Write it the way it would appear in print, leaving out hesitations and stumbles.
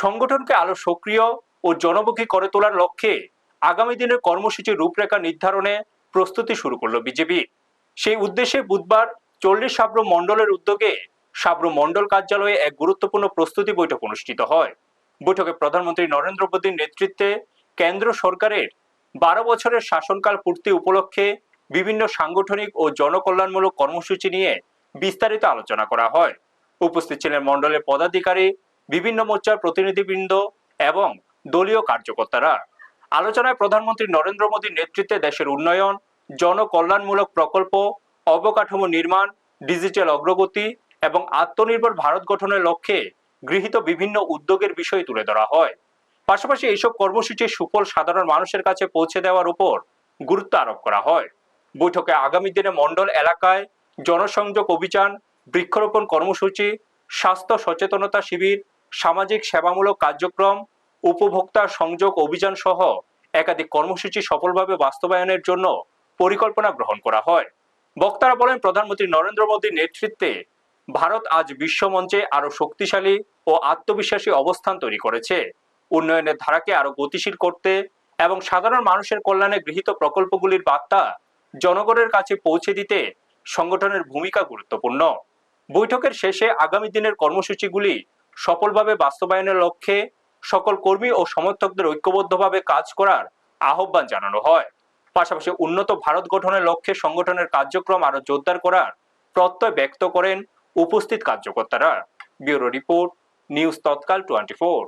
সংগঠনকে আরো সক্রিয় ও জনমুখী করে তোলার লক্ষ্যে আগামী দিনের কর্মসূচির রূপরেখা নির্ধারণে প্রস্তুতি শুরু করলো বিজেপি। সেই উদ্দেশ্যে বুধবার 40 সাব্রুম মণ্ডলের উদ্যোগে সাব্রুম মণ্ডল কার্যালয়ে এক গুরুত্বপূর্ণ প্রস্তুতি বৈঠক অনুষ্ঠিত হয়। বৈঠকে প্রধানমন্ত্রী নরেন্দ্র মোদীর নেতৃত্বে কেন্দ্র সরকারের 12 বছরের শাসনকাল পূর্তি উপলক্ষে বিভিন্ন সাংগঠনিক ও জনকল্যাণমূলক কর্মসূচি নিয়ে বিস্তারিত আলোচনা করা হয়। উপস্থিত ছিলেন মণ্ডলের পদাধিকারী, বিভিন্ন মোর্চার প্রতিনিধিবৃন্দ এবং দলীয় কার্যকর্তারা। আলোচনায় প্রধানমন্ত্রী নরেন্দ্র মোদীর নেতৃত্বে দেশের উন্নয়ন, জনকল্যাণমূলক প্রকল্প, অবকাঠামো নির্মাণ, ডিজিটাল অগ্রগতি এবং আত্মনির্ভর ভারত গঠনের লক্ষ্যে গৃহীত বিভিন্ন উদ্যোগের বিষয় তুলে ধরা হয়। পাশাপাশি এইসব কর্মসূচির সুফল সাধারণ মানুষের কাছে পৌঁছে দেওয়ার উপর গুরুত্ব আরোপ করা হয়। বৈঠকে আগামী দিনে মণ্ডল এলাকায় জনসংযোগ অভিযান, বৃক্ষরোপণ কর্মসূচি, স্বাস্থ্য সচেতনতা শিবির, সামাজিক সেবামূলক কার্যক্রম, উপভোক্তা সংযোগ অভিযান সহ একাধিক কর্মসূচি সফলভাবে বাস্তবায়নের জন্য পরিকল্পনা গ্রহণ করা হয়। বক্তারা বলেন, প্রধানমন্ত্রী নরেন্দ্র মোদীর নেতৃত্বে ভারত আজ বিশ্বমঞ্চে আরো শক্তিশালী ও আত্মবিশ্বাসী অবস্থান তৈরি করেছে। উন্নয়নের ধারাকে আরো গতিশীল করতে এবং সাধারণ মানুষের কল্যাণে গৃহীত প্রকল্পগুলির বার্তা জনগণের কাছে পৌঁছে দিতে সংগঠনের ভূমিকা গুরুত্বপূর্ণ। বৈঠকের শেষে আগামী দিনের কর্মসূচিগুলি সফলভাবে বাস্তবায়নের লক্ষ্যে সকল কর্মী ও সমর্থকদের ঐক্যবদ্ধভাবে কাজ করার আহ্বান জানানো হয়। পাশাপাশি উন্নত ভারত গঠনের লক্ষ্যে সংগঠনের কার্যক্রম আরো জোরদার করার প্রত্যয় ব্যক্ত করেন উপস্থিত কার্যকর্তারা। ব্যুরো রিপোর্ট, নিউজ তৎকাল 24।